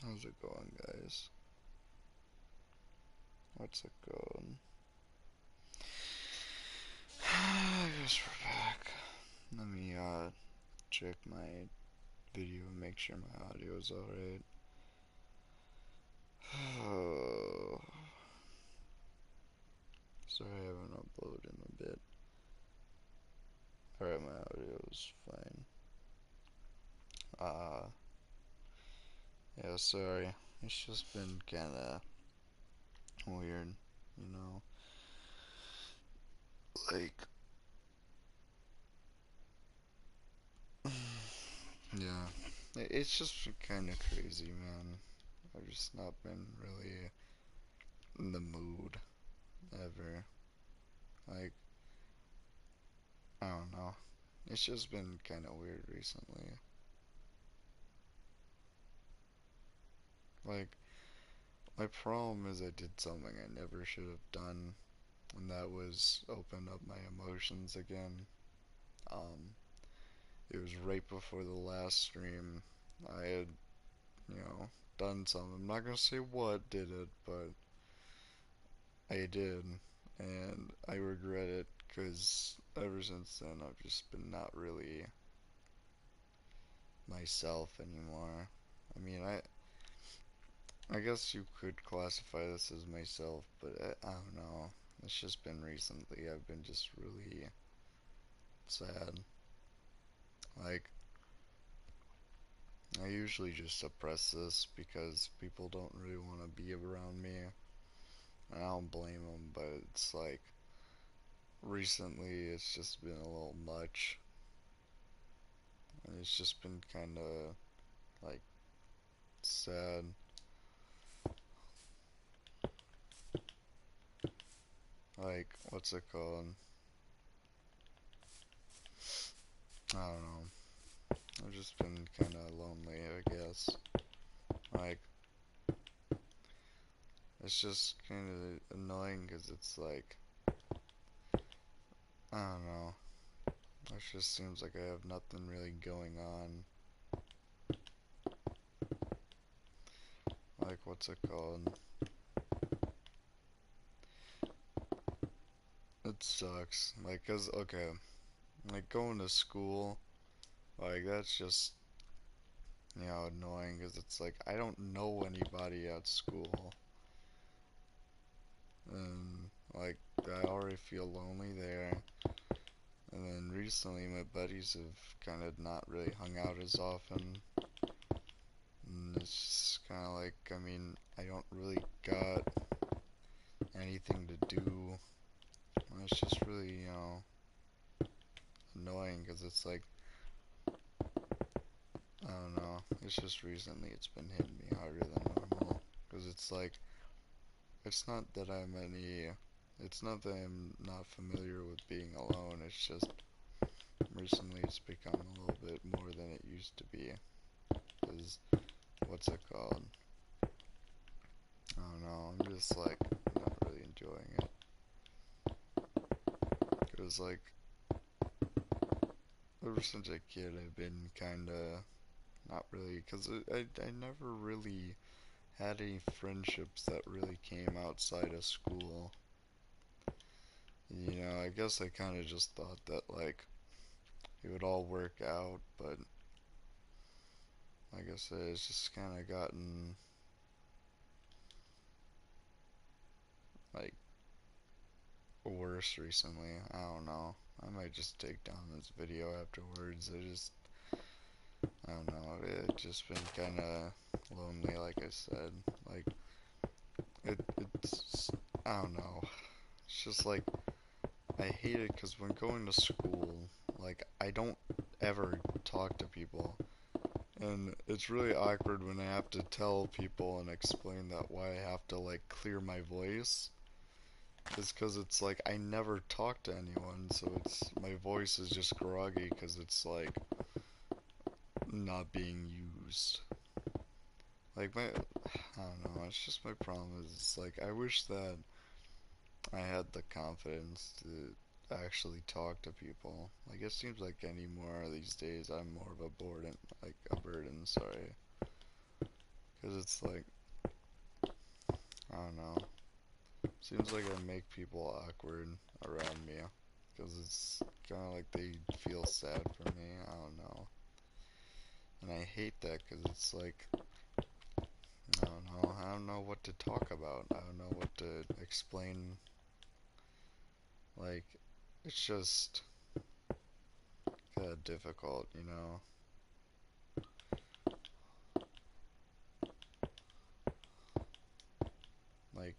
How's it going, guys? What's it going? I guess we're back. Let me check my video and make sure my audio is alright. Sorry I haven't uploaded in a bit. Alright, my audio is fine. Yeah, sorry. It's just been kinda weird, you know? Like, yeah. It's just kinda crazy, man. I've just not been really in the mood ever. Like, I don't know. It's just been kind of weird recently. Like, my problem is I did something I never should have done, and that was open up my emotions again. Um, it was right before the last stream. I had, you know, done something. I'm not gonna say what did it, but I did, and I regret it because ever since then I've just been not really myself anymore. I mean, I guess you could classify this as myself, but I don't know. It's just been recently. I've been just really sad. Like, I usually just suppress this because people don't really want to be around me. And I don't blame them, but it's like, recently it's just been a little much. And it's just been kind of, like, sad. Like, what's it called? I don't know. I've just been kind of lonely, I guess. Like, it's just kind of annoying because it's like, I don't know. It just seems like I have nothing really going on. Like, what's it called? It sucks. Like, cause, okay, like going to school, like, that's just, annoying because it's like, I don't know anybody at school. And, like, I already feel lonely there. And then recently, my buddies have kind of not really hung out as often. And it's just kind of like, I mean, I don't really got anything to do. It's just really, annoying because it's like, I don't know. It's just recently it's been hitting me harder than normal. Because it's like, it's not that I'm any, it's not that I'm not familiar with being alone. It's just recently it's become a little bit more than it used to be. Because, what's it called? I don't know. I'm just like, not really enjoying it. Because, like, ever since a kid, I've been kind of not really, because I never really had any friendships that really came outside of school. I guess I kind of just thought that, like, it would all work out, but like I said, it's just kind of gotten, like, worse recently. I don't know. I might just take down this video afterwards. I don't know. It's just been kind of lonely, like I said. Like, it's, I don't know. It's just like, I hate it because when going to school, like, I don't ever talk to people. And it's really awkward when I have to tell people and explain that why I have to, like, clear my voice. It's because it's like I never talk to anyone, so my voice is just groggy because it's like not being used. Like, I don't know, it's just my problem is it's like I wish that I had the confidence to actually talk to people. Like, it seems like anymore these days I'm more of a burden, sorry. Because it's like, I don't know. Seems like I make people awkward around me. Because it's kind of like they feel sad for me. I don't know. And I hate that because it's like, I don't know. I don't know what to talk about. I don't know what to explain. Like, it's just kind of difficult, you know? Like,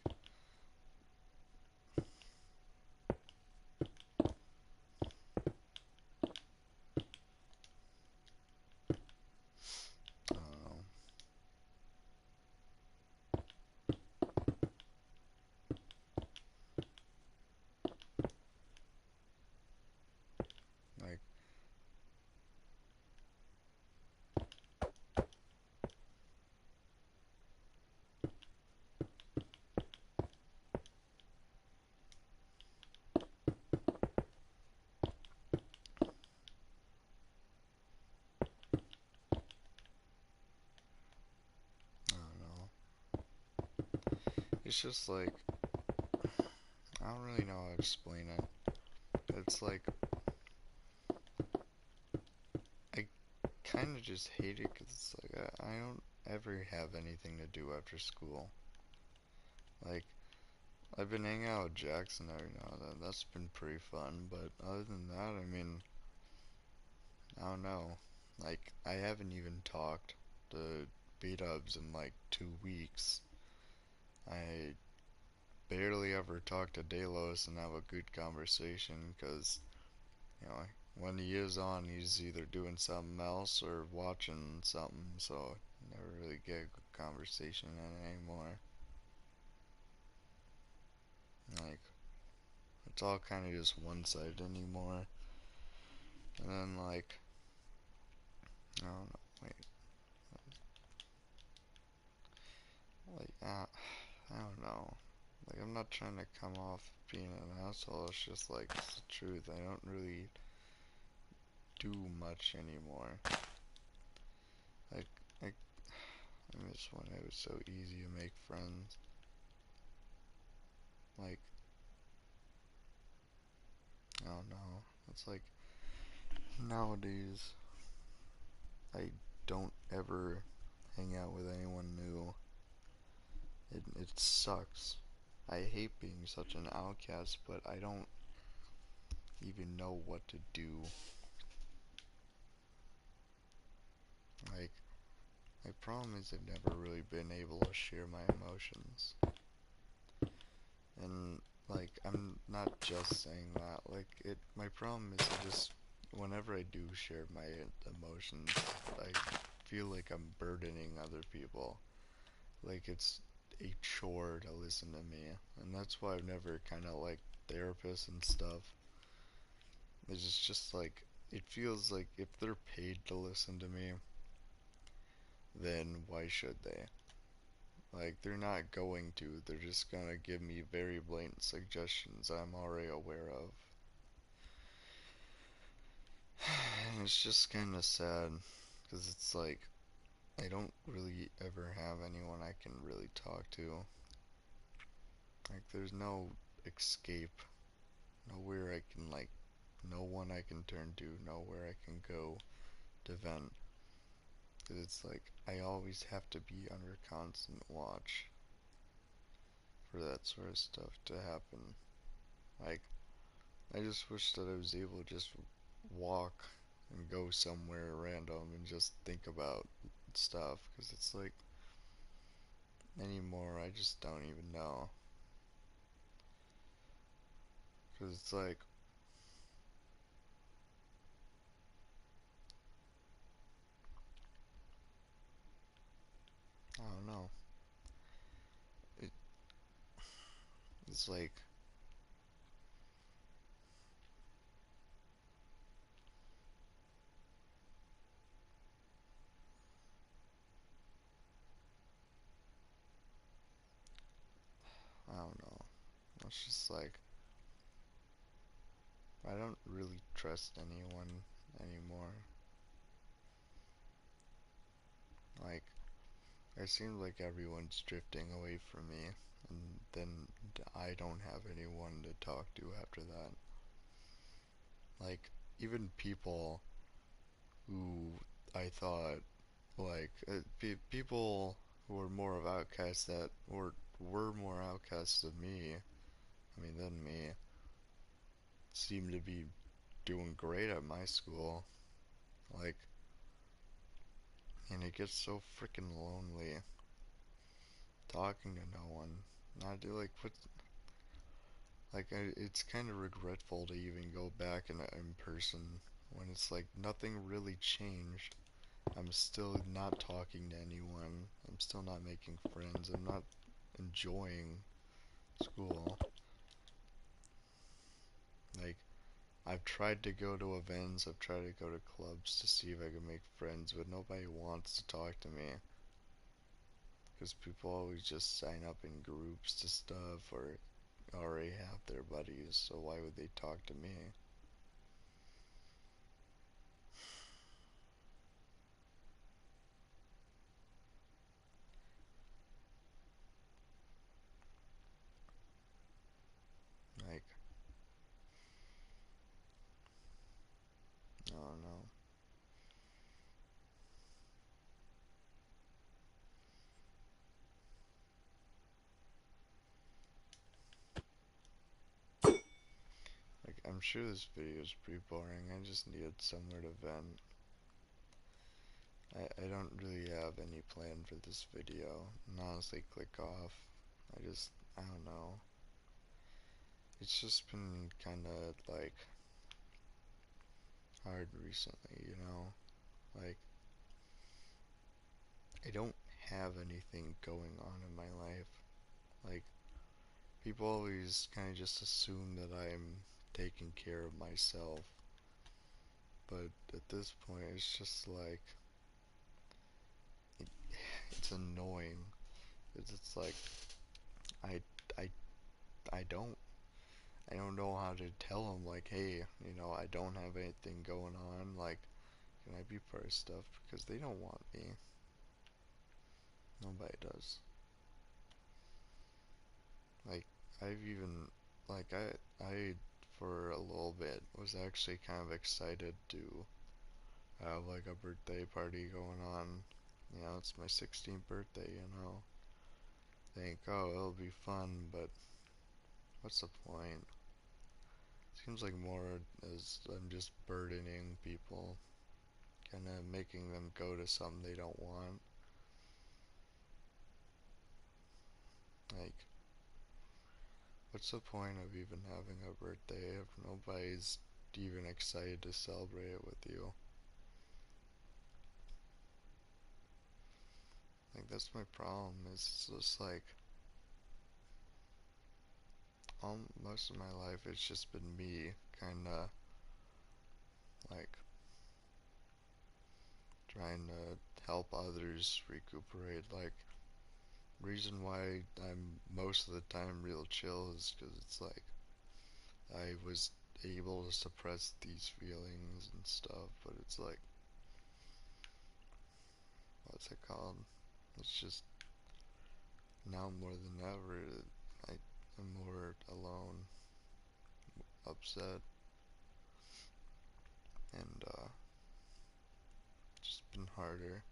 I don't know. Like, I don't know. It's just like, I don't really know how to explain it. It's like, I kind of just hate it because it's like, I don't ever have anything to do after school. Like, I've been hanging out with Jackson every now and then. That's been pretty fun, but other than that, I mean, I don't know. Like, I haven't even talked to B-dubs in like 2 weeks. I barely ever talk to Delos and have a good conversation because, you know, when he is on, he's either doing something else or watching something, so you never really get a good conversation in anymore. Like, it's all kind of just one sided anymore. And then, like, I don't know, I don't know. Like, I'm not trying to come off being an asshole, it's just like, it's the truth. I don't really do much anymore. Like, like, I miss when it was so easy to make friends. Like, I don't know. It's like, nowadays, I don't ever hang out with anyone new. It sucks. I hate being such an outcast, but I don't even know what to do. Like, my problem is I've never really been able to share my emotions. And, like, I'm not just saying that. Like, my problem is I just, whenever I do share my emotions, I feel like I'm burdening other people. Like, it's a chore to listen to me. And that's why I've never kind of liked therapists and stuff. It's just like, it feels like if they're paid to listen to me, then why should they? Like, they're not going to. They're just gonna give me very blatant suggestions I'm already aware of. And it's just kind of sad, because it's like, I don't really ever have anyone I can really talk to. Like, there's no escape, nowhere I can, like, no one I can turn to, nowhere I can go to vent. Because it's like, I always have to be under constant watch for that sort of stuff to happen. Like, I just wish that I was able to just walk and go somewhere random and just think about stuff, because it's like, anymore I just don't even know. Because it's like, I don't know. It, it's like, I don't know. It's just like, I don't really trust anyone anymore. Like, it seems like everyone's drifting away from me, and then I don't have anyone to talk to after that. Like, even people who I thought, like, people who were more of outcasts that were more outcasts than me, than me, seem to be doing great at my school. Like, and it gets so freaking lonely talking to no one. Not do like what it's kind of regretful to even go back in person when it's like nothing really changed. I'm still not talking to anyone. I'm still not making friends. I'm not enjoying school. Like, I've tried to go to events, I've tried to go to clubs to see if I can make friends, but nobody wants to talk to me. Because people always just sign up in groups to stuff or already have their buddies, so why would they talk to me? Like, I don't know. Like, I'm sure this video is pretty boring. I just needed somewhere to vent. I don't really have any plan for this video. And honestly, click off. I don't know. It's just been kind of like hard recently, you know? Like, I don't have anything going on in my life. Like, people always kind of just assume that I'm taking care of myself. But at this point, it's just like, it, it's annoying. It's like, I, I, I don't. I don't know how to tell them, like, hey, I don't have anything going on. Like, can I be part of stuff? Because they don't want me. Nobody does. Like, I've even, like, for a little bit, was actually kind of excited to have, like, a birthday party going on. It's my 16th birthday, Think, oh, it'll be fun, but what's the point? Seems like more as I'm just burdening people, kind of making them go to something they don't want. Like, what's the point of even having a birthday if nobody's even excited to celebrate it with you? Like, that's my problem. It's just like, most of my life it's just been me kind of like trying to help others recuperate. Like, reason why I'm most of the time real chill is because it's like I was able to suppress these feelings and stuff, but it's like, what's it called? It's just now more than ever, I am more alone, upset, and just been harder.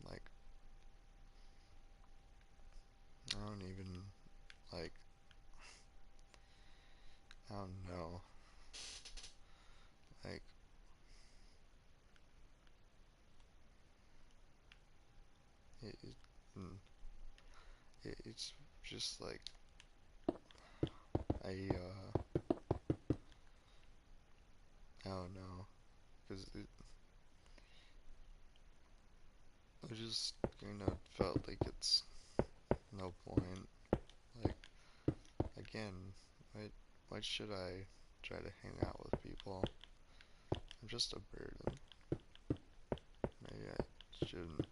Like, I don't even, like, I don't know. Like, it, it, mm, it's just like, I don't know. Because I just kind of felt like it's no point. Like, again, why, why should I try to hang out with people? I'm just a burden. Maybe I shouldn't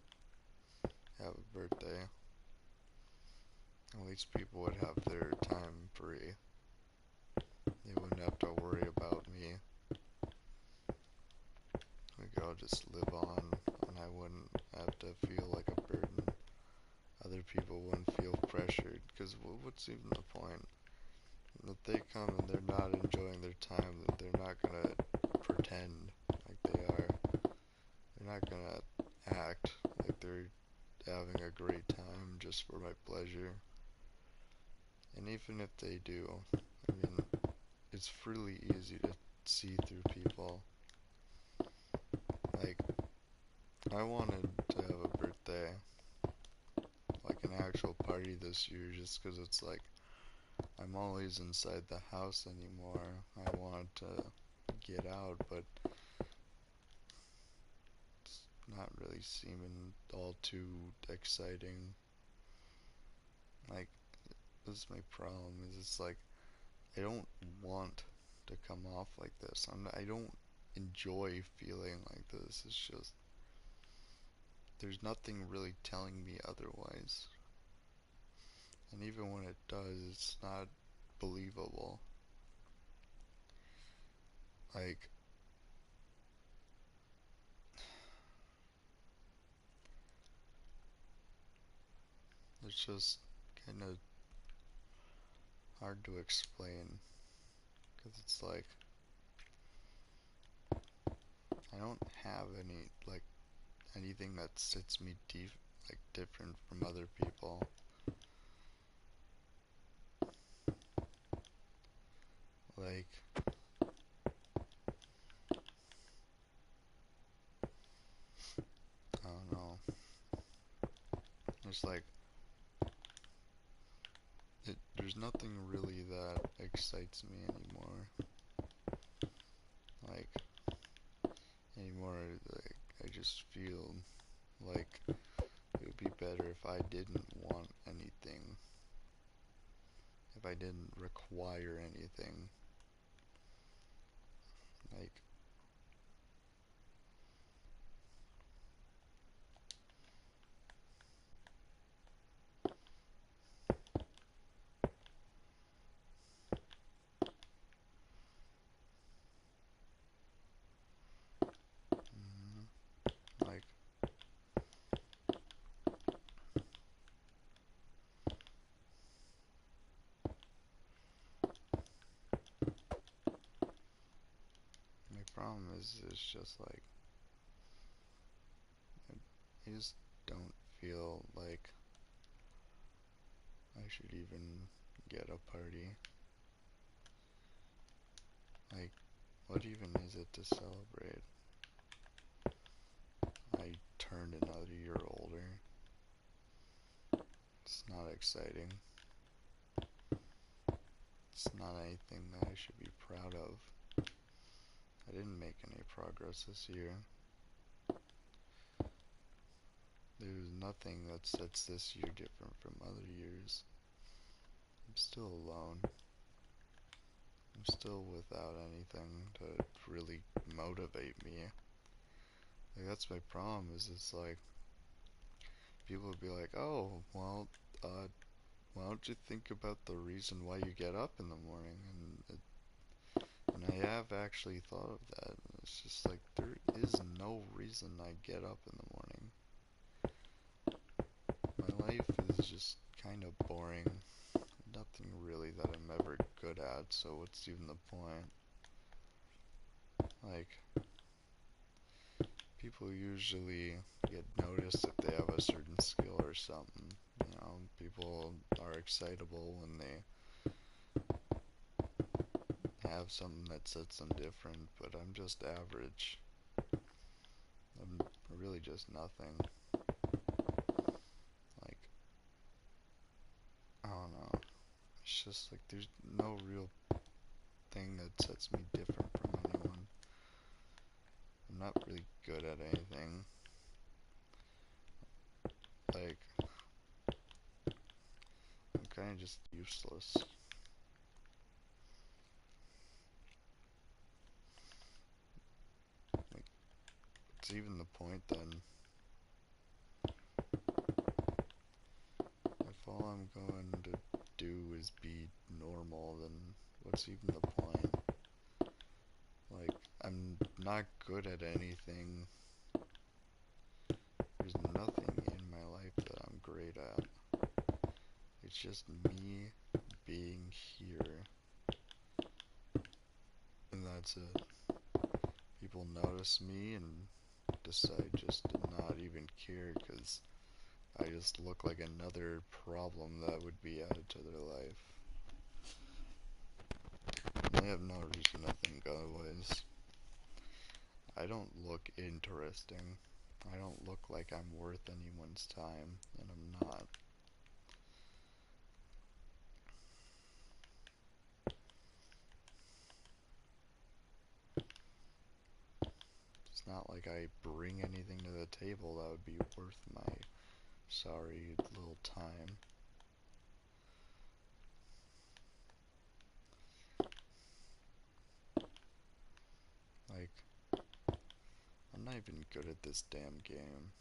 have a birthday. At least people would have their time free. They wouldn't have to worry about me. We could all just live on, and I wouldn't have to feel like a burden. Other people wouldn't feel pressured, because what's even the point? If they come and they're not enjoying their time, then they're not gonna pretend like they are. They're not gonna act like they're having a great time just for my pleasure. And even if they do, I mean, it's really easy to see through people. Like, I wanted to have a birthday, like an actual party this year, just because it's like, I'm always inside the house anymore. I want to get out, but it's not really seeming all too exciting. Like, this is my problem, is it's like, I don't want to come off like this. I don't enjoy feeling like this. It's just, there's nothing really telling me otherwise. And even when it does, it's not believable. Like, it's just kind of hard to explain. Because it's like, I don't have any, like, anything that sits me like, different from other people. Like, I don't know. It's like, there's nothing really that excites me anymore. Like, anymore, like, I just feel like it would be better if I didn't want anything. If I didn't require anything. Like, mm, like, my problem is, it's just like, I just don't feel like I should even get a party. Like, what even is it to celebrate? I turned another year older. It's not exciting. It's not anything that I should be proud of. I didn't make any progress this year. There's nothing that sets this year different from other years. I'm still alone. I'm still without anything to really motivate me. Like, that's my problem, is it's like, people would be like, oh, well, why don't you think about the reason why you get up in the morning? And I have actually thought of that. It's just like, there is no reason I get up in the morning. My life is just kind of boring. Nothing really that I'm ever good at, so what's even the point? Like, people usually get noticed if they have a certain skill or something. You know, people are excitable when they have something that sets them different, but I'm just average. I'm really just nothing. Like, I don't know. It's just like, there's no real thing that sets me different from anyone. I'm not really good at anything. Like, I'm kind of just useless. Like, it's even the point then. If all I'm going to do is be normal, then what's even the point? Like, I'm not good at anything. There's great at. It's just me being here, and that's it. People notice me and decide just to not even care because I just look like another problem that would be added to their life. And they have no reason to think otherwise. I don't look interesting. I don't look like I'm worth anyone's time, and I'm not. It's not like I bring anything to the table that would be worth my sorry little time. Like, I'm not even good at this damn game.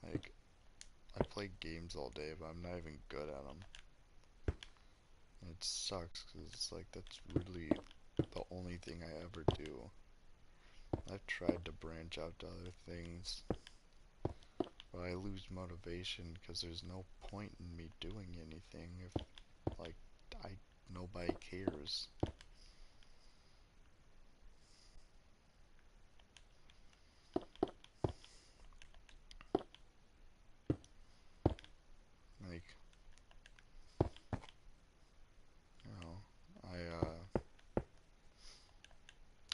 Like, I play games all day, but I'm not even good at them. And it sucks, because it's like, that's really the only thing I ever do. I've tried to branch out to other things, but I lose motivation because there's no point in me doing anything if, like, I nobody cares. Like, you know, I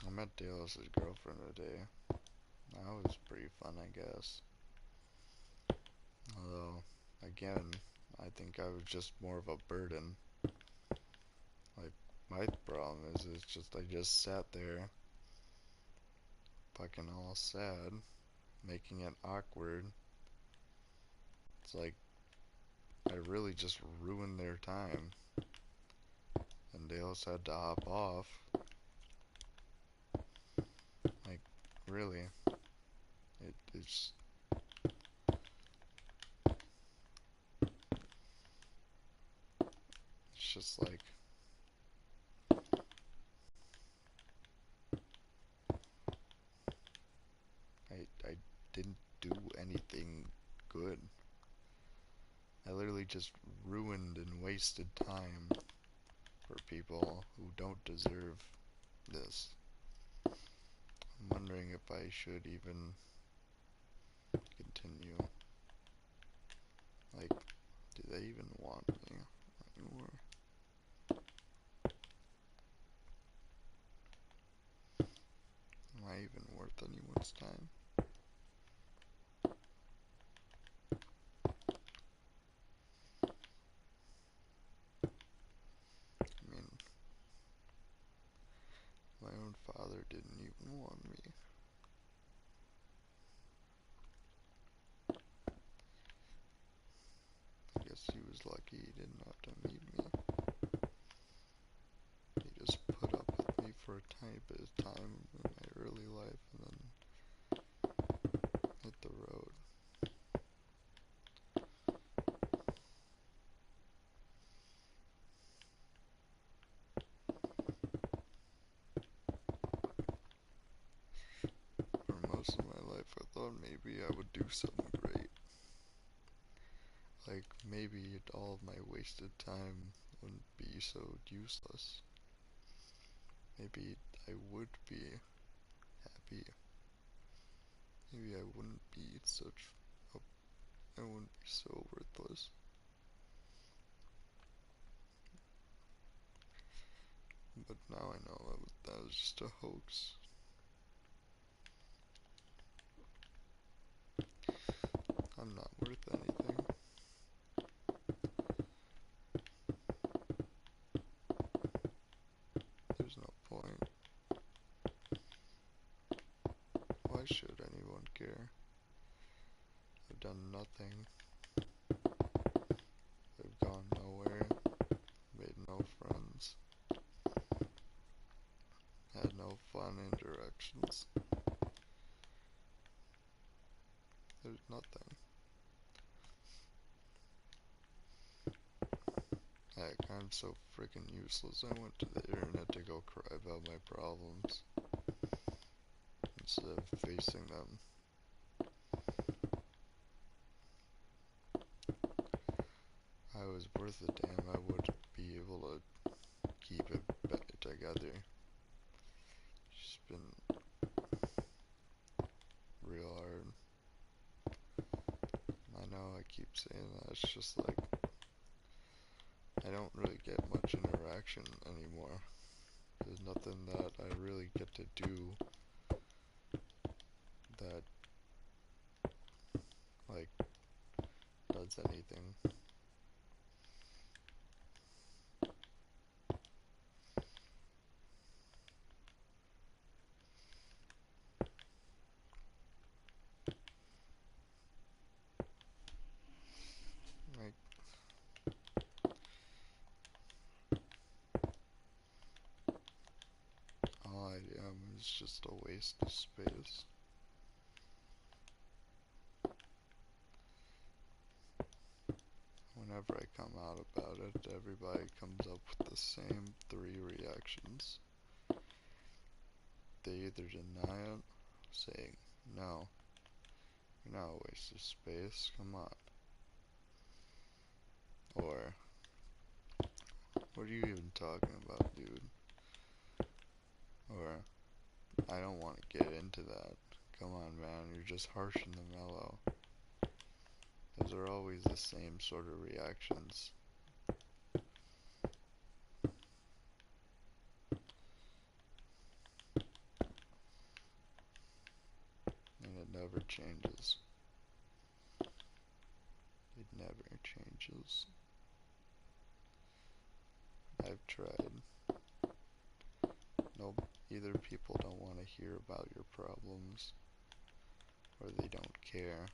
met Dallas's girlfriend today. That was pretty fun, I guess. Although, again, I think I was just more of a burden. Like, my problem is, it's just, I just sat there, fucking all sad, making it awkward. It's like, I really just ruined their time. And Dallas had to hop off. Like, really. It's just like, I didn't do anything good. I literally just ruined and wasted time for people who don't deserve this. I'm wondering if I should even continue. Like, do they even want me anymore? Am I even worth anyone's time? I mean, my own father didn't even want me. I guess he was lucky he didn't have to meet me. He just put up with me for a tiny bit of time in my early life and then hit the road. For most of my life, I thought maybe I would do something great. Like, maybe all of my wasted time wouldn't be so useless. Maybe I would be happy. Maybe I wouldn't be such a, I wouldn't be so worthless. But now I know that was just a hoax. I'm not worth anything. There's no point. Why should anyone care? I've done nothing. I've gone nowhere. Made no friends. Had no fun interactions. There's nothing. Heck, I'm so freaking useless. I went to the internet to go cry about my problems. instead of facing them. If I was worth a damn, I would be able to keep it together. It's been real hard. I know I keep saying that, it's just like, I don't really get much interaction anymore. There's nothing that I really get to do that, like, does anything. Like, all I am is just a waste of space. Whenever I come out about it, everybody comes up with the same three reactions. They either deny it, saying, no, you're not a waste of space, come on. Or, what are you even talking about, dude? Or, I don't want to get into that. Come on, man, you're just harsh in the mellow. Those are always the same sort of reactions. And it never changes. It never changes. I've tried. Nope. Either people don't want to hear about your problems, or they don't care,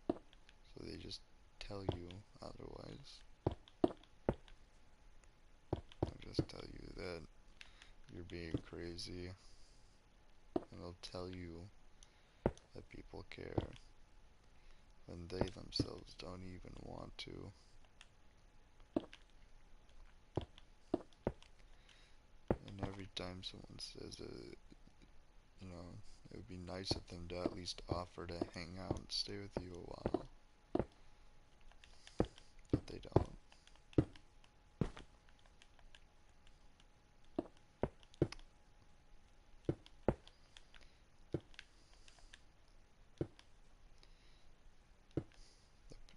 so they just tell you otherwise. They'll just tell you that you're being crazy, and they'll tell you that people care, when they themselves don't even want to. And every time someone says it, you know, it would be nice of them to at least offer to hang out and stay with you a while. But they don't.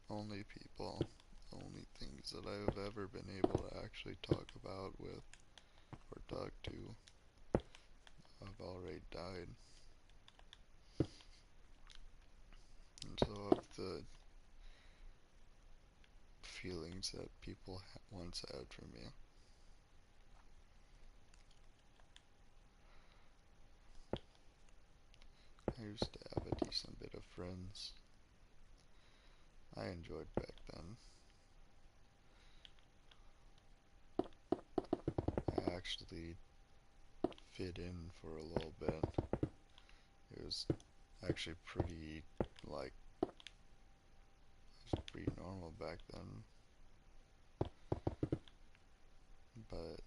Only people, only things that I have ever been able to actually talk about with or talk to have already died. And so of the feelings that people once had for me, I used to have a decent bit of friends. I enjoyed back then. I actually fit in for a little bit. It was actually pretty, like, it was pretty normal back then. But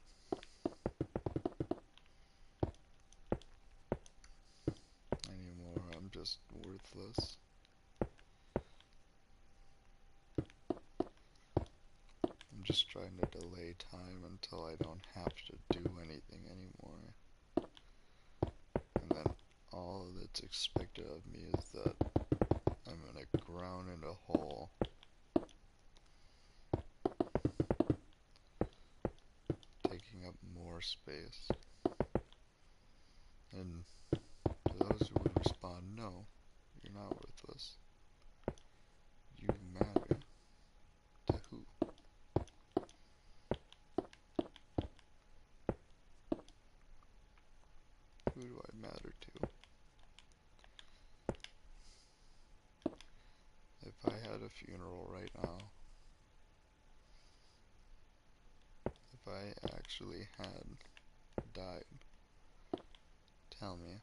anymore, I'm just worthless. I'm just trying to delay time until I don't have to do anything anymore. And then all that's expected of me is that I'm gonna ground in a hole. Taking up more space. And to those who would respond, no, you're not worthless. You matter. To who? Who do I matter to? If I had a funeral right now, if I actually had died, tell me,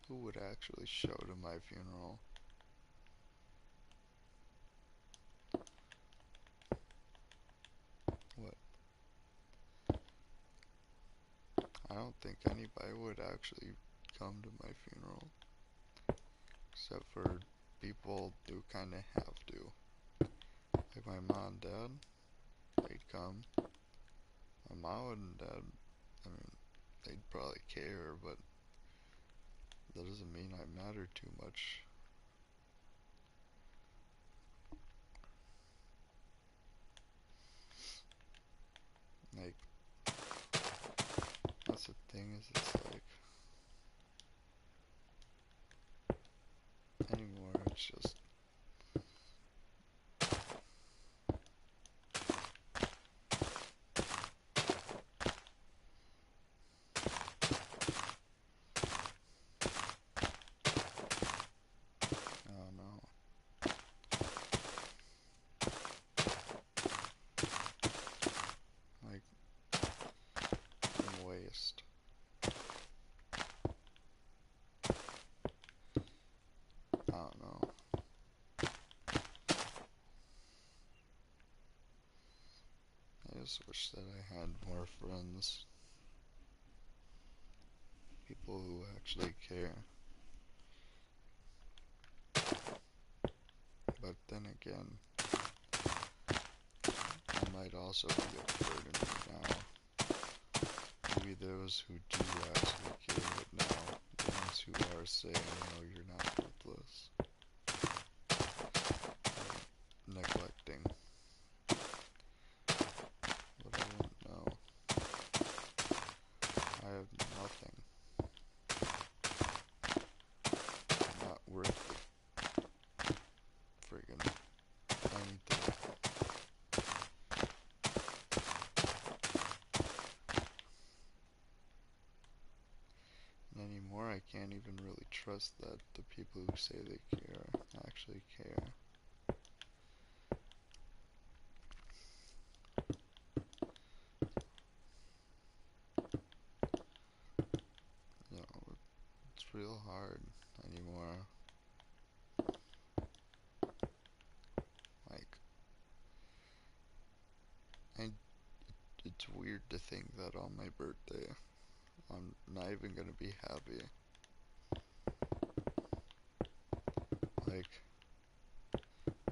who would actually show to my funeral? What? I don't think anybody would actually come to my funeral. Except for people who kinda have to. Like my mom and dad, they'd come. My mom and dad, I mean, they'd probably care, but that doesn't mean I matter too much. Like, that's the thing is it's like, anymore it's just, I don't know. Like, waste. I don't know. I just wish that I had more friends. People who actually care. But then again, I might also be a burden right now. Maybe those who do actually care right now, the ones who are saying, no, you're not worthless, neglecting. But I wouldn't know. I have nothing. I'm not worth it. Friggin' anything. And anymore, I can't even really trust that the people who say they care actually care. You know, it's real hard anymore. Like, I, it's weird to think that on my birthday, I'm not even gonna be happy. Like,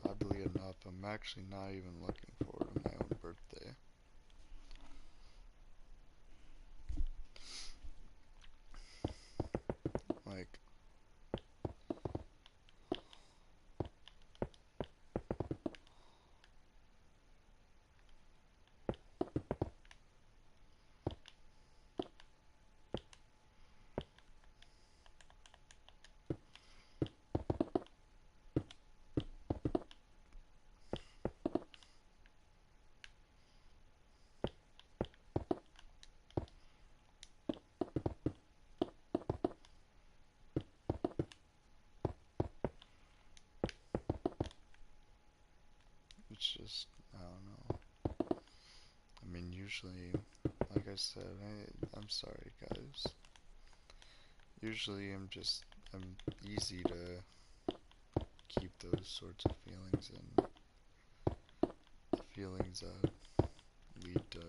oddly enough, I'm actually not even looking forward to my own birthday. Like, it's just, I don't know. I mean, usually, like I said, I'm sorry, guys. Usually, I'm easy to keep those sorts of feelings in. The feelings that lead to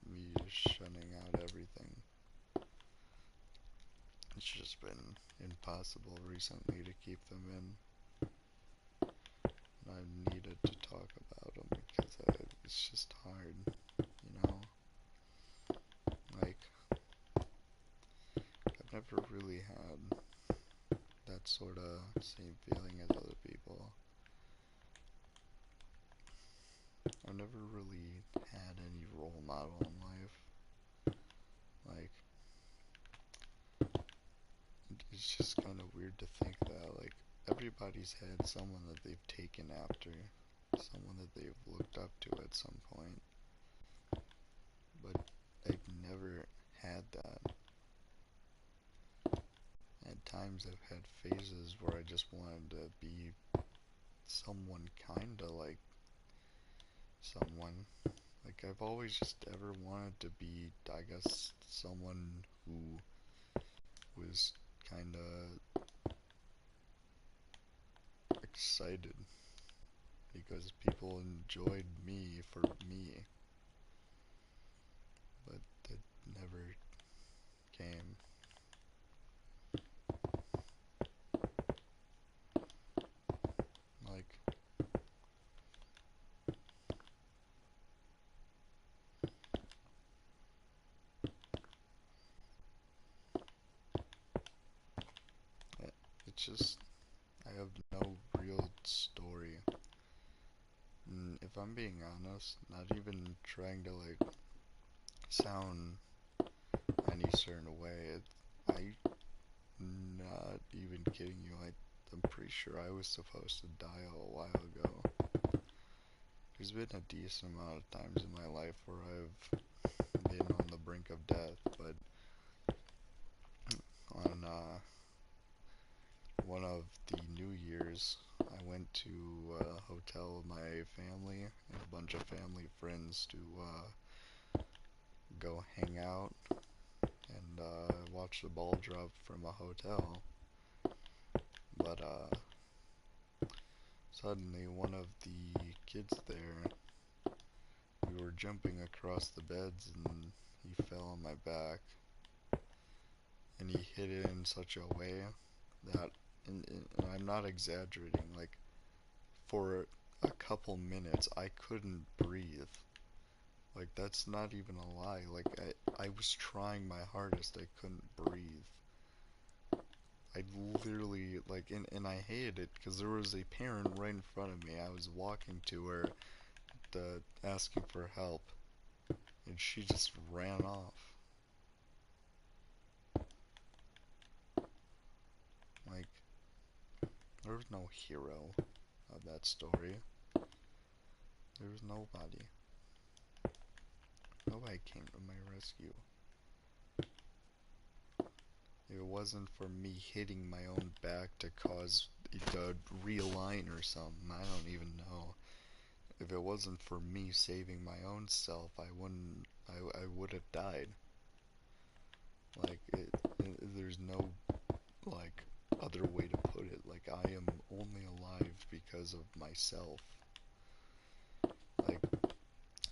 me just shutting out everything. It's just been impossible recently to keep them in. And I needed to talk about them because it's just hard, you know? Like, I've never really had that sort of same feeling as other people. I've never really had any role model in life. Like, it's just kind of weird to think that, like, everybody's had someone that they've taken after, someone that they've looked up to at some point. But I've never had that. At times I've had phases where I just wanted to be someone kinda like someone. Like I've always just ever wanted to be, I guess, someone who was kinda excited because people enjoyed me for me, but that never came. just I have no real story. And if I'm being honest, not even trying to like sound any certain way, I'm not even kidding you. I'm pretty sure I was supposed to die a while ago. There's been a decent amount of times in my life where I've been on the brink of death, but on one of the New Year's, I went to a hotel with my family and a bunch of family friends to go hang out and watch the ball drop from a hotel. But suddenly, one of the kids there, we were jumping across the beds and he fell on my back. And he hit it in such a way that, and I'm not exaggerating, like, for a couple minutes, I couldn't breathe. Like, that's not even a lie. Like, I was trying my hardest, I couldn't breathe. I literally, like, and I hated it because there was a parent right in front of me. I was walking to her, asking for help, and she just ran off. Like, there was no hero of that story. There was nobody. Nobody came to my rescue. If it wasn't for me hitting my own back to cause it to realign or something, I don't even know. If it wasn't for me saving my own self, I would have died. Like, there's no, like, other way to put it. Like, I am only alive because of myself. Like,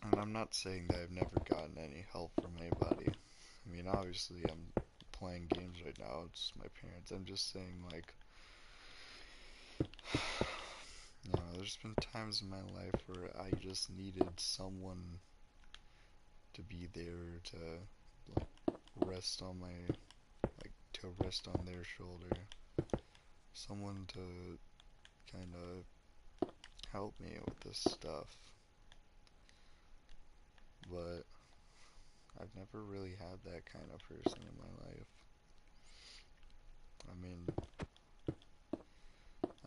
and I'm not saying that I've never gotten any help from anybody. I mean, obviously, I'm playing games right now. It's my parents. I'm just saying, like, you know, there's been times in my life where I just needed someone to be there to, like, rest on my, like, to rest on their shoulder. Someone to kind of help me with this stuff. But I've never really had that kind of person in my life. I mean,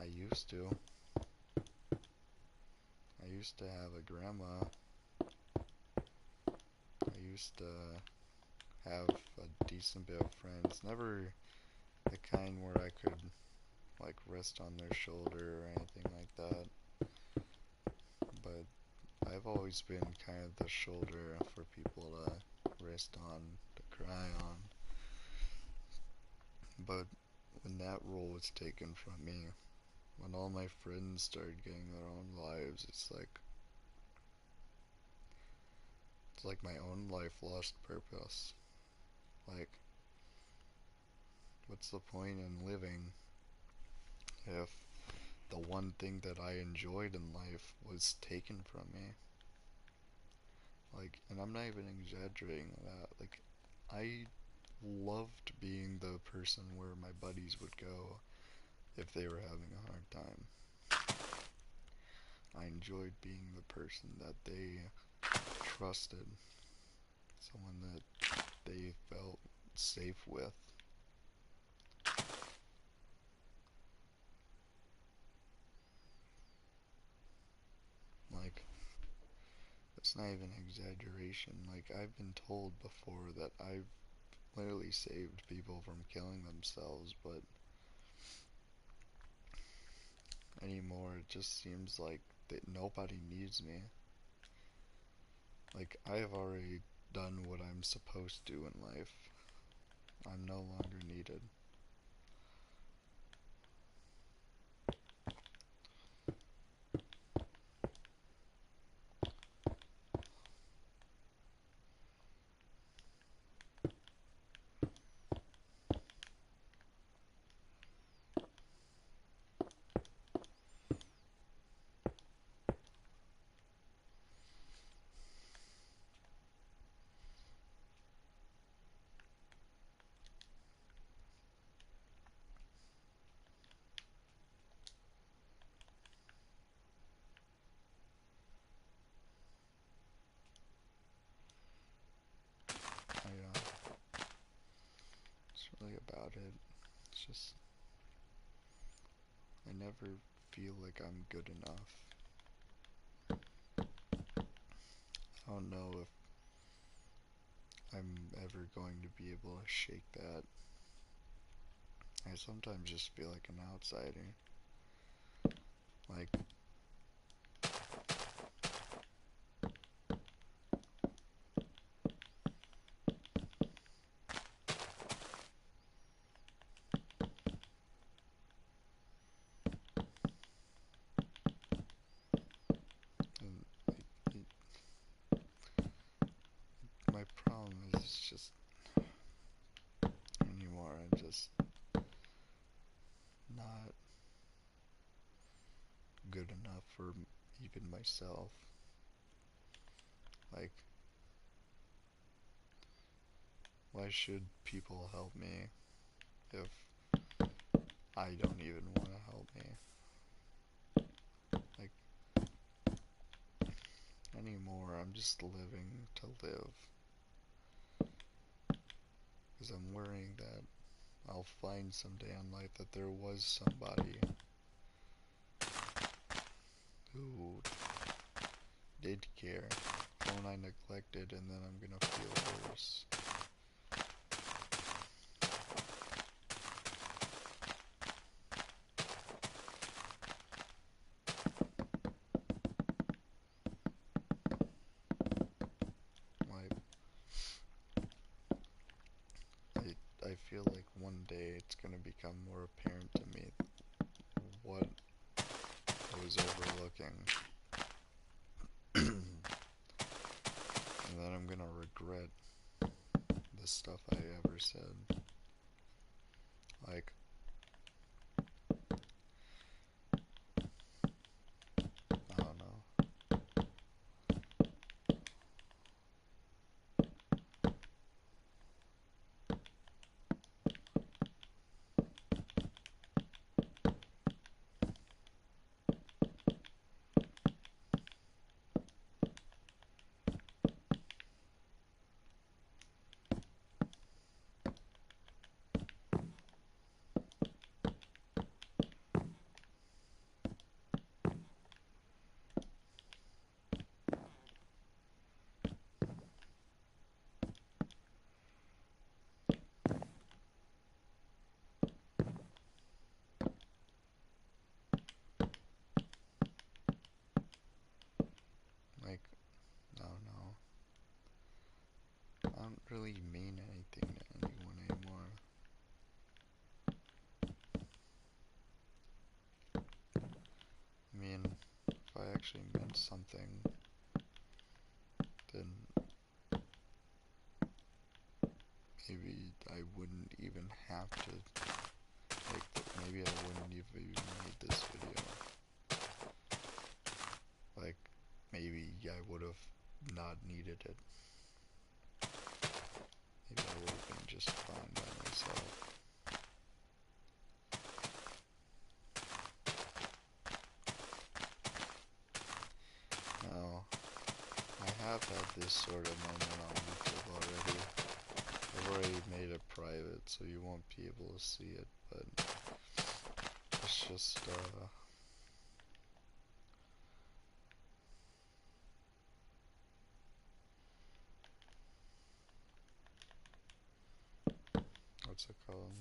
I used to. I used to have a grandma. I used to have a decent bit of friends. Never the kind where I could, like, rest on their shoulder or anything like that. But I've always been kind of the shoulder for people to rest on, to cry on. But when that role was taken from me, when all my friends started getting their own lives, it's like my own life lost purpose. Like, what's the point in living if the one thing that I enjoyed in life was taken from me? Like, and I'm not even exaggerating that. Like, I loved being the person where my buddies would go if they were having a hard time. I enjoyed being the person that they trusted, someone that they felt safe with. Like, that's not even exaggeration. Like, I've been told before that I've literally saved people from killing themselves, but anymore it just seems like that nobody needs me. Like, I have already done what I'm supposed to in life. I'm no longer needed. about it. It's just, I never feel like I'm good enough. I don't know if I'm ever going to be able to shake that. I sometimes just feel like an outsider. Like, and my problem is it's just anymore. I'm just not good enough for even myself. Like, why should people help me if I don't even want to help me? Like, anymore, I'm just living to live. Because I'm worrying that I'll find someday in life that there was somebody who did care, phone I neglected, and then I'm gonna feel worse. Like, I feel like one day it's gonna become more apparent to me what I was overlooking. And then I'm gonna regret the stuff I ever said. Like, I don't know. Like, I don't know. I don't really mean anything to anyone anymore. I mean, if I actually meant something, then maybe I wouldn't even have to, like, maybe I wouldn't have even made this video. Like, maybe I would have not needed it. Maybe I would have been just fine by myself. Now, I have had this sort of moment on YouTube already. I've already made it private, so you won't be able to see it, but it's just, what's it called?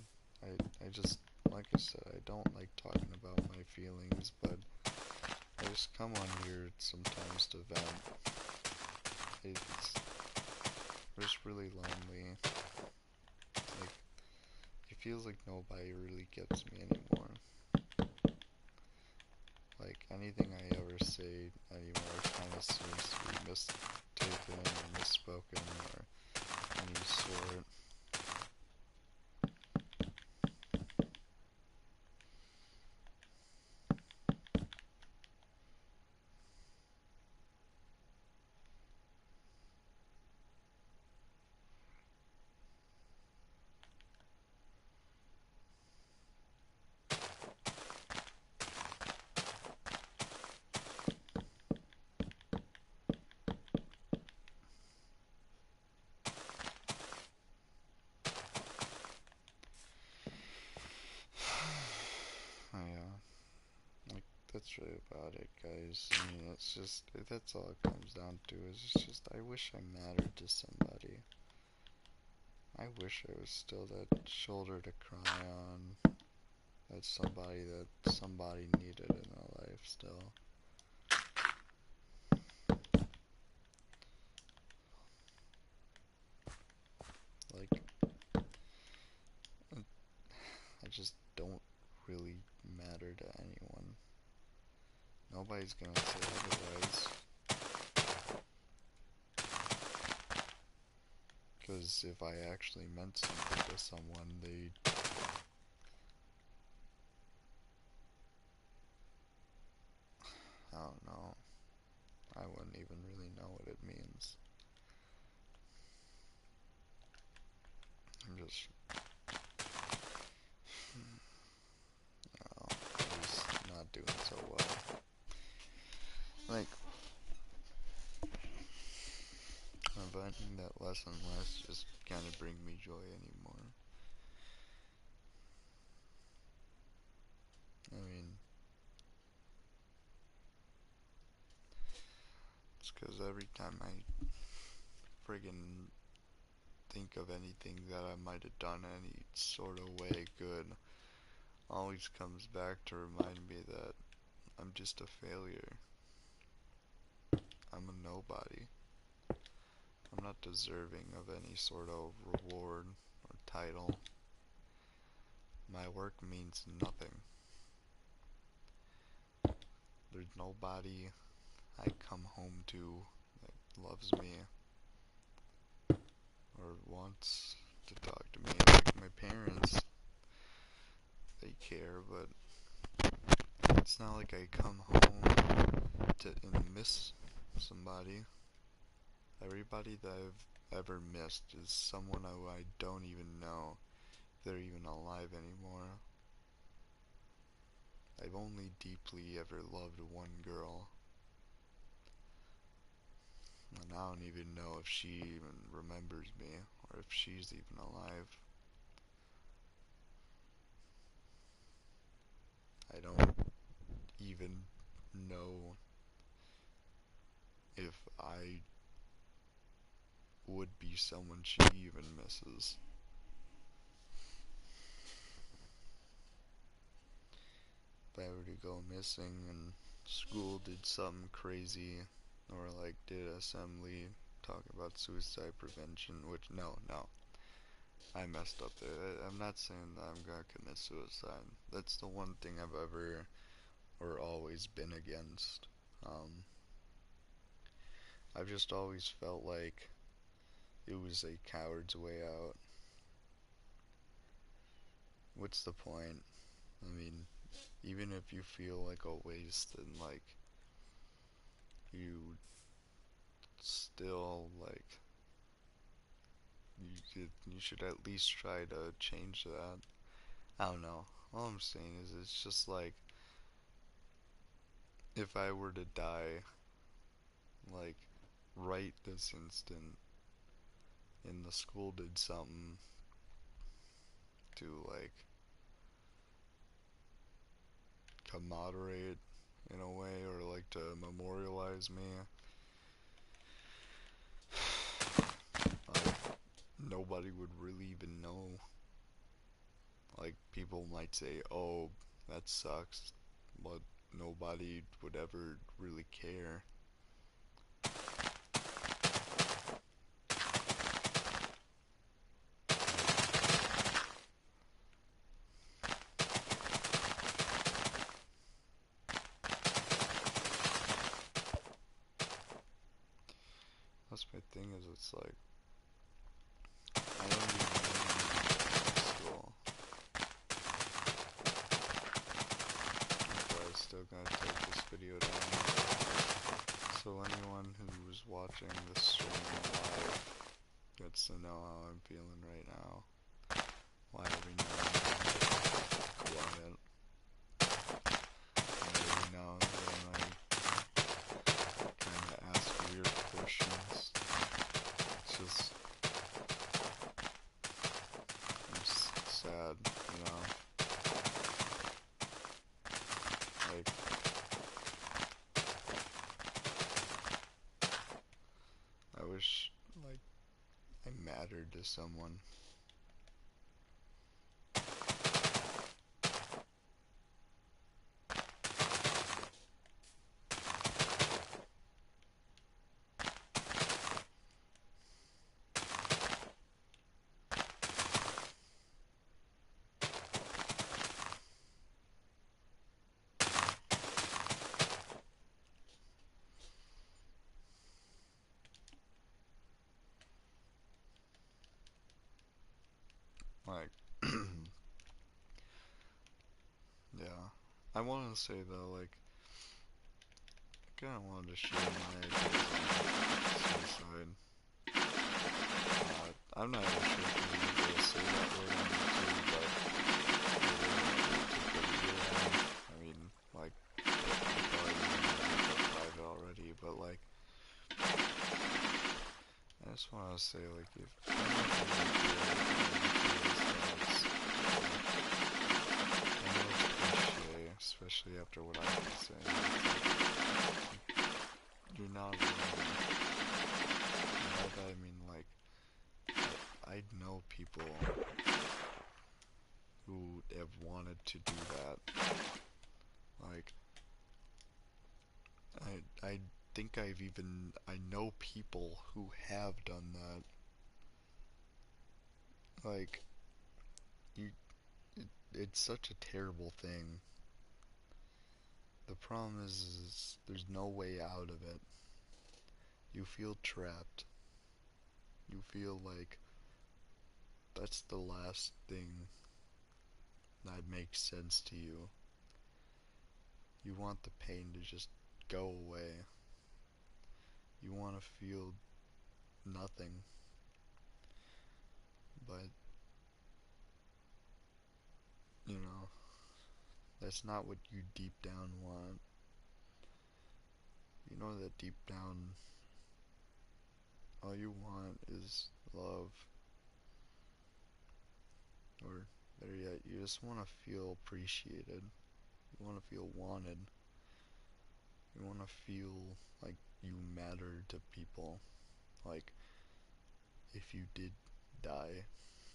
I just, like I said, I don't like talking about my feelings, but I just come on here sometimes to vent. It's just really lonely. Like, it feels like nobody really gets me anymore. Like, anything I ever say anymore kind of seems to be mistaken or misspoken or any sort. that's really about it, guys. I mean, it's just, that's all it comes down to, is it's just, I wish I mattered to somebody. I wish I was still that shoulder to cry on. That's somebody that somebody needed in their life still. Like, I just don't really matter to anyone. Nobody's gonna say otherwise. Because if I actually meant something to someone, I don't know. I wouldn't even really know what it means. I'm just, he's not doing so well. Like, I'm finding that less and less just kind of bring me joy anymore. I mean, it's because every time I friggin' think of anything that I might have done any sort of way good, always comes back to remind me that I'm just a failure. I'm a nobody. I'm not deserving of any sort of reward or title. My work means nothing. There's nobody I come home to that loves me or wants to talk to me. Like my parents, they care, but it's not like I come home and miss somebody. Everybody that I've ever missed is someone who I don't even know if they're even alive anymore. I've only deeply ever loved one girl, and I don't even know if she even remembers me or if she's even alive. I don't even know if I would be someone she even misses. If I were to go missing and school did something crazy, or like did assembly talk about suicide prevention, which no, I messed up there. I'm not saying that I'm gonna commit suicide. That's the one thing I've ever or always been against. I've just always felt like it was a coward's way out. What's the point? I mean, even if you feel like a waste, then like you still like you should at least try to change that. I don't know. All I'm saying is it's just like if I were to die like right this instant and the school did something to like commemorate in a way or like to memorialize me, like nobody would really even know. Like people might say, "Oh, that sucks," but nobody would ever really care. That's my thing is it's like I don't even know school, but I'm still gonna take this video down. So anyone who's watching this stream live gets to know how I'm feeling right now. Why every now and then I quiet. And every now and then I kinda ask weird questions. It's just I'm sad, you know? Like I mattered to someone. Like, yeah. I want to say though, like, I kind of wanted to share my ideas on suicide. I'm not even sure if I'm going to say that word on YouTube, but I mean, like, I'm probably using it private already, but like, I just want to say, like, if I'm not going to do I know it's cliche, especially after what I've been saying. You're not alone. And by that I mean, like, I know people who have wanted to do that. Like, I think I know people who have done that. Like, you, it's such a terrible thing. The problem is there's no way out of it. You feel trapped. You feel like that's the last thing that makes sense to you. You want the pain to just go away. You want to feel nothing. But, you know, that's not what you deep down want. You know that deep down, all you want is love. Or, better yet, you just want to feel appreciated. You want to feel wanted. You want to feel like you matter to people. Like, if you did die,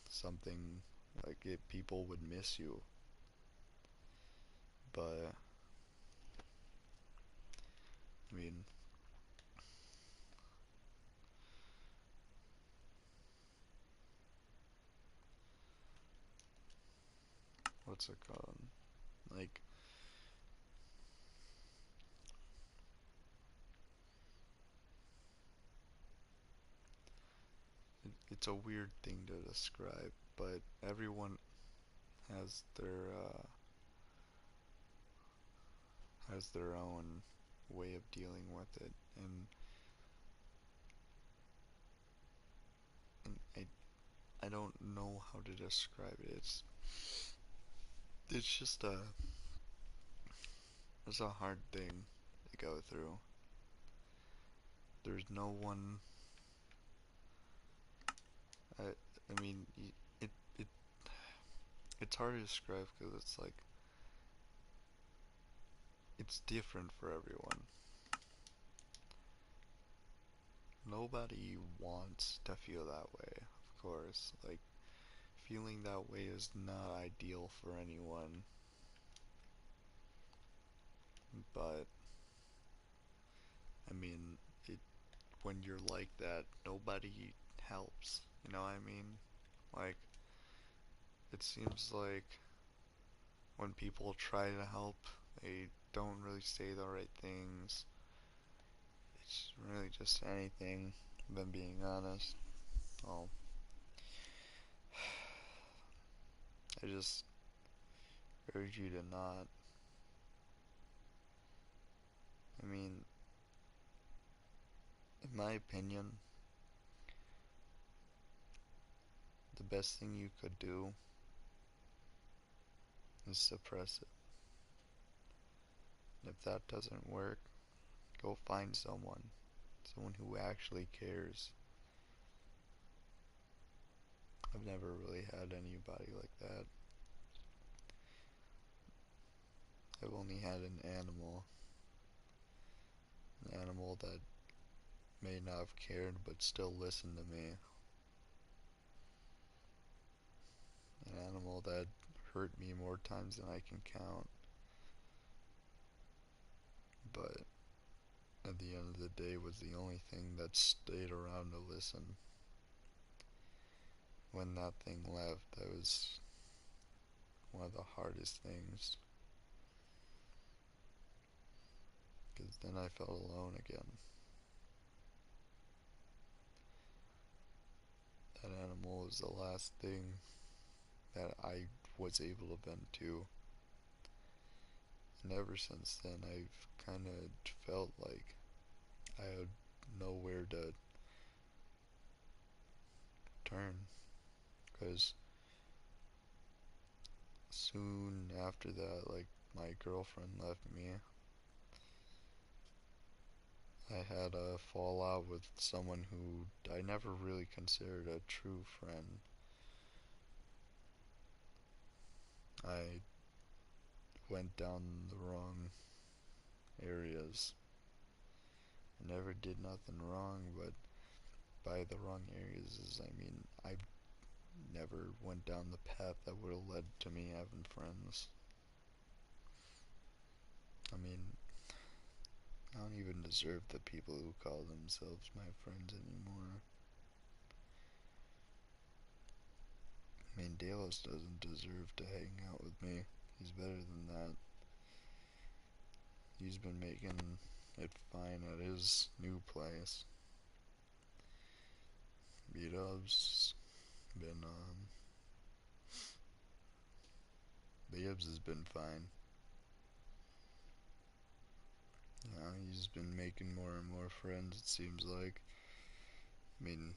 something like it, people would miss you. But, I mean, what's it called? Like, it's a weird thing to describe, but everyone has their own way of dealing with it, and I don't know how to describe it. It's just it's a hard thing to go through. There's no one. I I mean, it it's hard to describe because it's like it's different for everyone. Nobody wants to feel that way, of course. Like, feeling that way is not ideal for anyone, but I mean, it when you're like that, nobody helps. You know what I mean? Like, it seems like when people try to help, they don't really say the right things. It's really just anything, if I'm being honest. Well, I just urge you to not. I mean, in my opinion, the best thing you could do is suppress it. And if that doesn't work, go find someone who actually cares. I've never really had anybody like that. I've only had an animal that may not have cared but still listened to me. animal that hurt me more times than I can count. But at the end of the day was the only thing that stayed around to listen. When that thing left, that was one of the hardest things. Because then I felt alone again. That animal was the last thing that I was able to vent to. And ever since then, I've kind of felt like I had nowhere to turn. Because soon after that, like, my girlfriend left me. I had a fallout with someone who I never really considered a true friend. I went down the wrong areas. I never did nothing wrong, but by the wrong areas is I mean I never went down the path that would have led to me having friends. I mean, I don't even deserve the people who call themselves my friends anymore. I mean, Delos doesn't deserve to hang out with me. He's better than that. He's been making it fine at his new place. B-Dubs been B-Dubs has been fine. He's been making more and more friends, it seems like. I mean,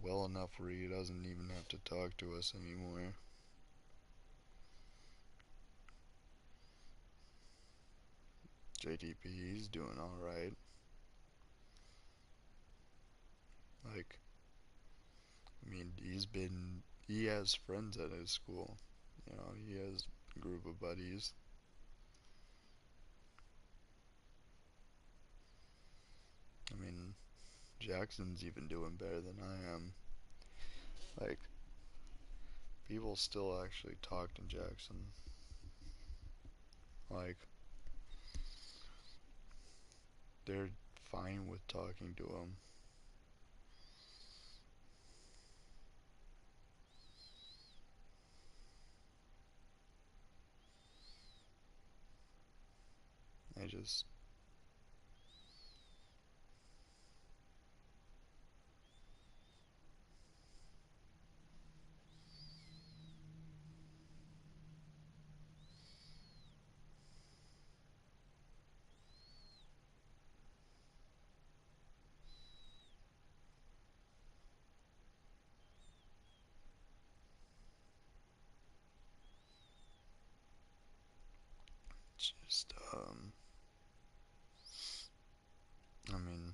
well enough where he doesn't even have to talk to us anymore. JTP, he's doing alright. Like, I mean, he has friends at his school. You know, he has a group of buddies. I mean, Jackson's even doing better than I am. Like, people still actually talk to Jackson. Like, they're fine with talking to him. I just, I mean,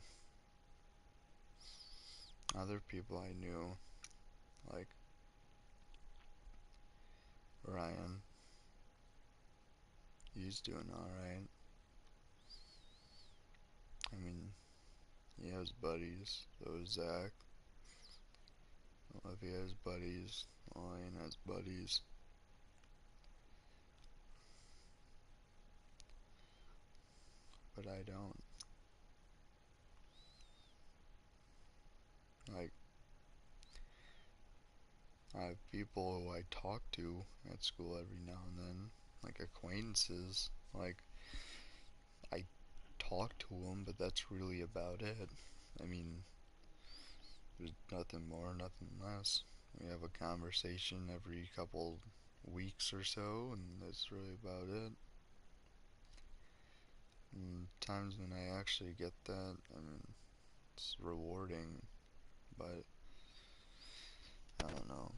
other people I knew, like Ryan, he's doing alright. I mean, he has buddies. So is Zach. Olivia has buddies. Lion has buddies. But I don't. Like, I have people who I talk to at school every now and then. Like, acquaintances. Like, I talk to them, but that's really about it. I mean, there's nothing more, nothing less. We have a conversation every couple weeks or so, and that's really about it. And times when I actually get that, I mean, it's rewarding, but I don't know.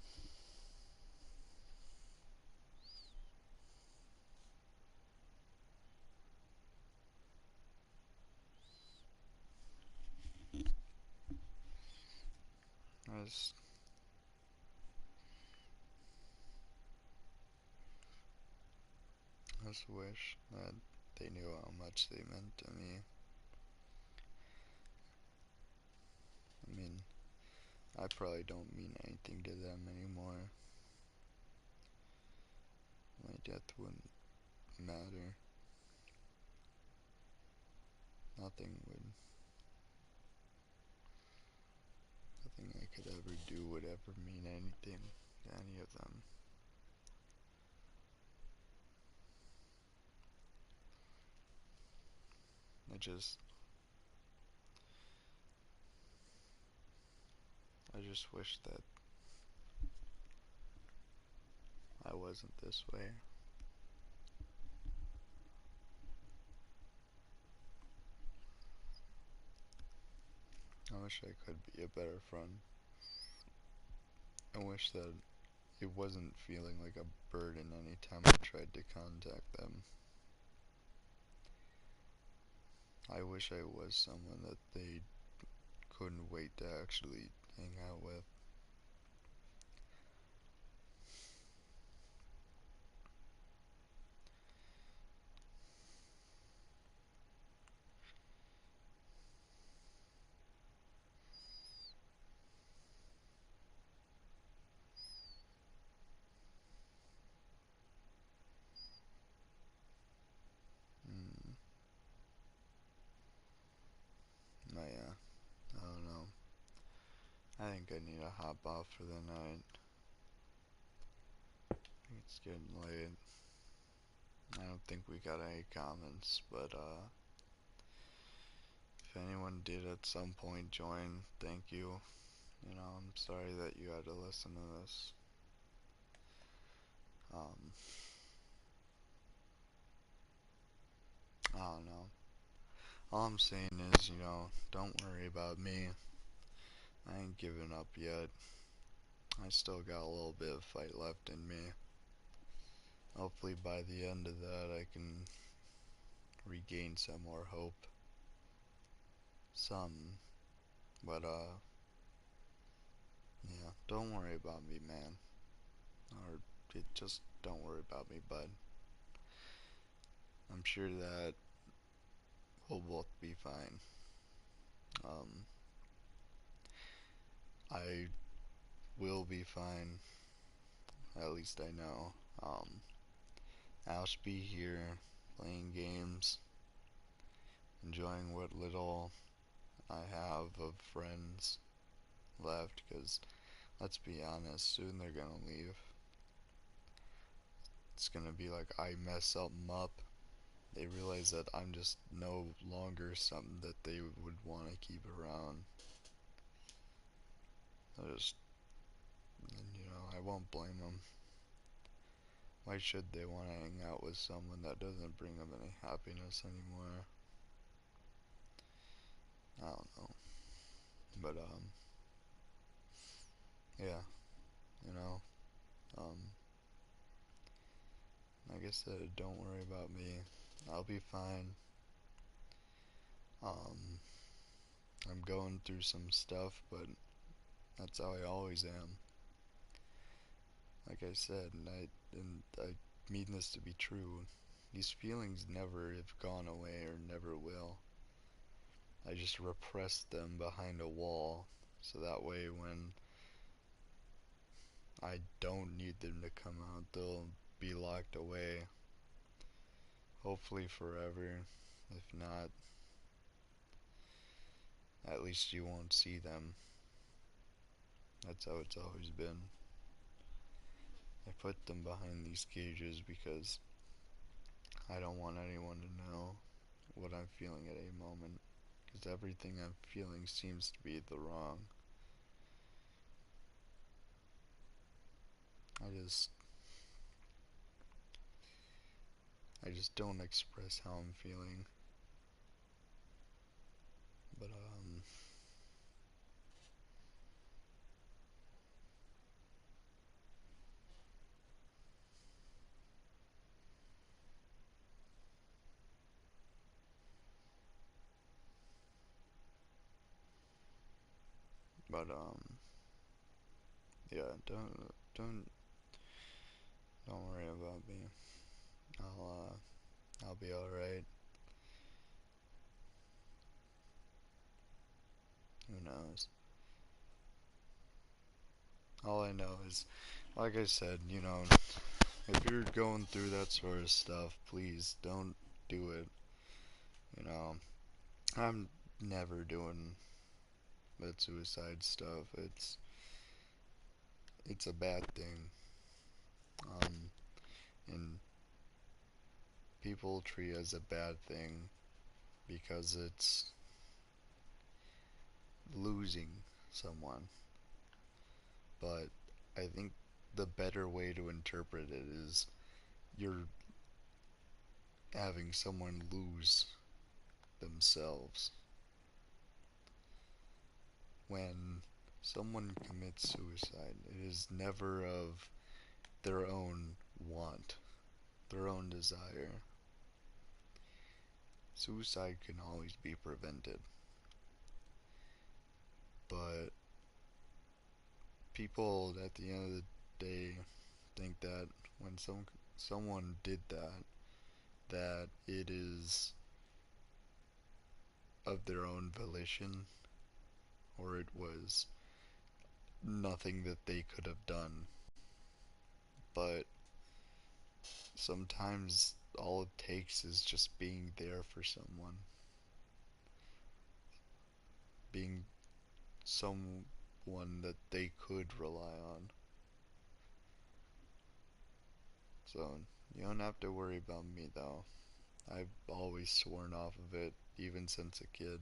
I just, I just wish that they knew how much they meant to me. I mean, I probably don't mean anything to them anymore. my death wouldn't matter. Nothing would, nothing I could ever do would ever mean anything to any of them. I just, I just wish that I wasn't this way. I wish I could be a better friend. I wish that it wasn't feeling like a burden anytime I tried to contact them. I wish I was someone that they couldn't wait to actually hang out with. Mm, oh yeah, I don't know. I think I need to hop off for the night. It's getting late. I don't think we got any comments, but if anyone did at some point join, thank you. You know, I'm sorry that you had to listen to this. Um, I don't know. All I'm saying is, don't worry about me. I ain't giving up yet. I still got a little bit of fight left in me. Hopefully by the end of that I can regain some more hope. Some. But yeah, don't worry about me, man. Or just don't worry about me, bud. I'm sure that we'll both be fine. Um, I will be fine. At least I know. I'll just be here playing games, enjoying what little I have of friends left, because let's be honest, soon they're gonna leave. It's gonna be like I mess something up. They realize that I'm just no longer something that they would want to keep around. I just, I won't blame them. Why should they want to hang out with someone that doesn't bring them any happiness anymore? I don't know. But, yeah, you know, um, like I said, don't worry about me. I'll be fine. Um, I'm going through some stuff, but that's how I always am. Like I said, and I mean this to be true. These feelings never have gone away or never will. I just repress them behind a wall, so that way when I don't need them to come out, they'll be locked away. Hopefully forever. If not, at least you won't see them. That's how it's always been. I put them behind these cages because I don't want anyone to know what I'm feeling at a moment. Because everything I'm feeling seems to be the wrong. I just, I just don't express how I'm feeling. But but yeah, don't worry about me. I'll be all right. Who knows? All I know is, like I said, if you're going through that sort of stuff, please don't do it. You know, I'm never doing that suicide stuff. It's a bad thing. Um, and people treat it as a bad thing because it's losing someone. But I think the better way to interpret it is you're having someone lose themselves. When someone commits suicide, it is never of their own want, their own desire. Suicide can always be prevented, but people at the end of the day think that when someone did that, that it is of their own volition, or it was nothing that they could have done. But sometimes all it takes is just being there for someone, being someone that they could rely on. So you don't have to worry about me though. I've always sworn off of it, even since a kid.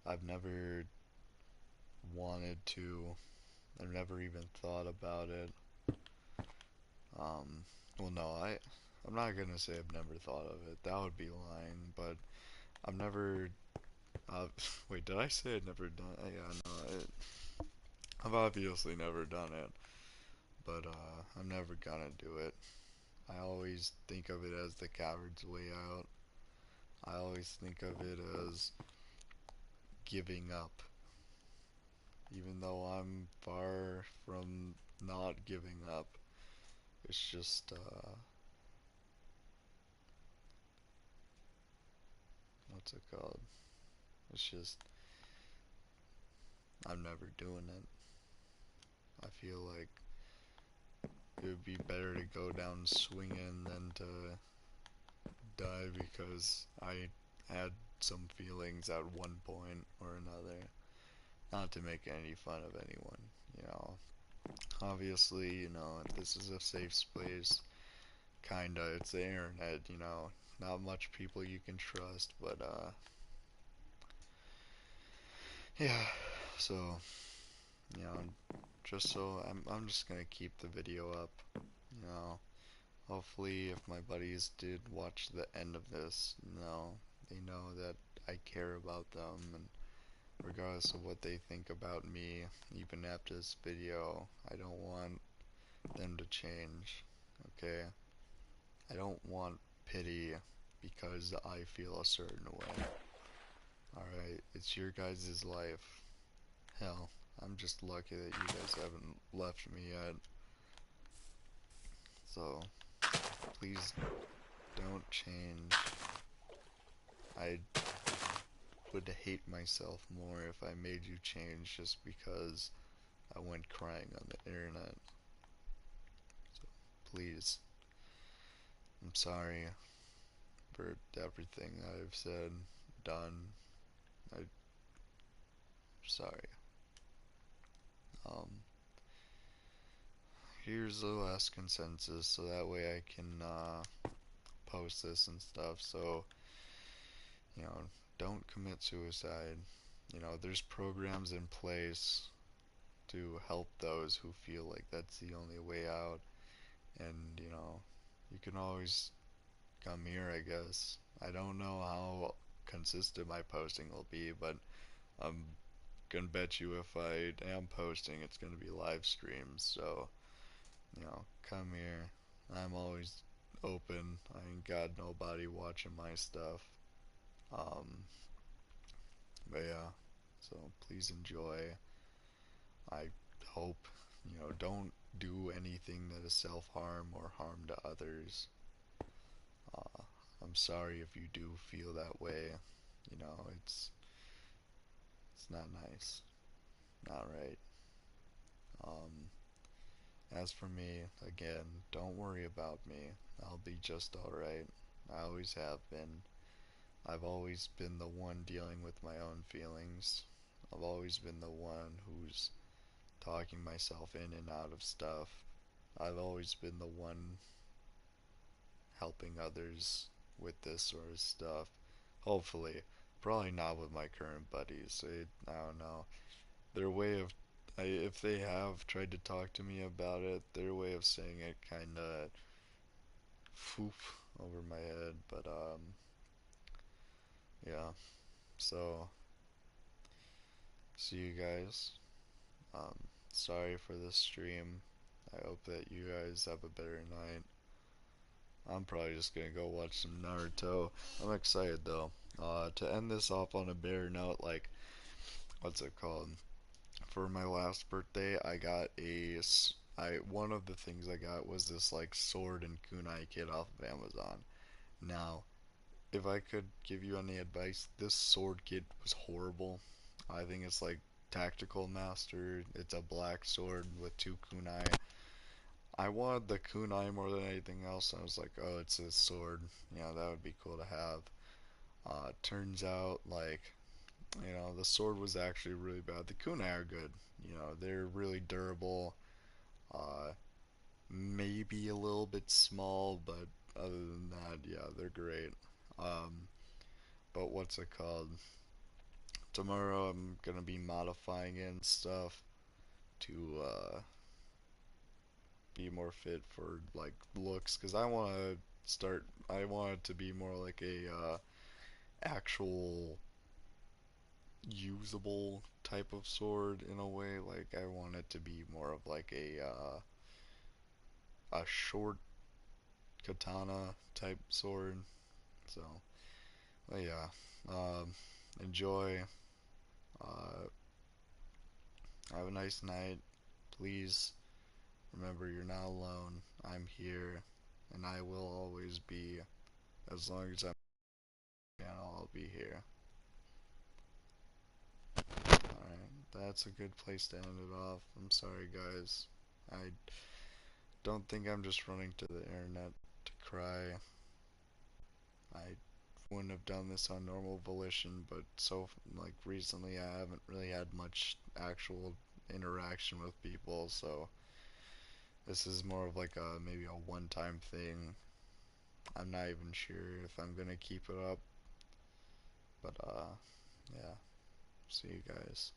I've never wanted to. I've never even thought about it. Um, well, no, I'm not gonna say I've never thought of it. That would be lying. But I've never. Uh, wait, did I say I'd never done? Yeah, no, I've obviously never done it. But I'm never gonna do it. I always think of it as the coward's way out. I always think of it as giving up, even though I'm far from not giving up. It's just, what's it called? It's just, I'm never doing it. I feel like it would be better to go down swinging than to die because I had some feelings at one point or another. Not to make any fun of anyone, you know. Obviously, this is a safe space. Kinda, it's the internet, Not much people you can trust, but, yeah. So, you know, just so I'm just gonna keep the video up, you know. Hopefully, if my buddies did watch the end of this, they know that I care about them, and regardless of what they think about me, even after this video, I don't want them to change, okay? I don't want pity because I feel a certain way. Alright, it's your guys' life. Hell, I'm just lucky that you guys haven't left me yet. So, please don't change. I would hate myself more if I made you change just because I went crying on the internet. So, please, I'm sorry for everything I've said, done. I'm sorry. Um, here's the last consensus so that way I can post this and stuff. So, you know, don't commit suicide. There's programs in place to help those who feel like that's the only way out. And, you can always come here, I guess. I don't know how consistent my posting will be, but I'm gonna bet you if I am posting, it's gonna be live streams. So, come here. I'm always open. I ain't got nobody watching my stuff. Um, but yeah, so please enjoy. I hope, don't do anything that is self-harm or harm to others. Uh, I'm sorry if you do feel that way. It's not nice, not right. Um, as for me, again, don't worry about me. I'll be just alright. I always have been. I've always been the one dealing with my own feelings. I've always been the one who's talking myself in and out of stuff. I've always been the one helping others with this sort of stuff. Hopefully. Probably not with my current buddies. I don't know. Their way of, if they have tried to talk to me about it, their way of saying it kind of foop over my head. But yeah. So see you guys. Um, sorry for this stream. I hope that you guys have a better night. I'm probably just gonna go watch some Naruto. I'm excited though. To end this off on a better note, like, what's it called? For my last birthday, I got one of the things I got was this like sword and kunai kit off of Amazon. Now, if I could give you any advice, this sword kit was horrible. I think it's like tactical master. It's a black sword with two kunai. I wanted the kunai more than anything else. I was like, oh, it's a sword. That would be cool to have. Turns out, like, the sword was actually really bad. The kunai are good. They're really durable. Uh, Maybe a little bit small, but other than that, yeah, they're great. Um, but what's it called? Tomorrow I'm gonna be modifying it and stuff to be more fit for like looks, cause I want it to be more like a actual usable type of sword in a way. Like I want it to be more of like a short katana type sword. So, but yeah, um, enjoy. Uh, have a nice night. Please remember you're not alone. I'm here, and I will always be. As long as I'm on, I'll be here. Alright, that's a good place to end it off. I'm sorry, guys. I don't think I'm just running to the internet to cry. I wouldn't have done this on normal volition, but like, recently I haven't really had much actual interaction with people, so this is more of like maybe a one-time thing. I'm not even sure if I'm gonna keep it up, but yeah, see you guys.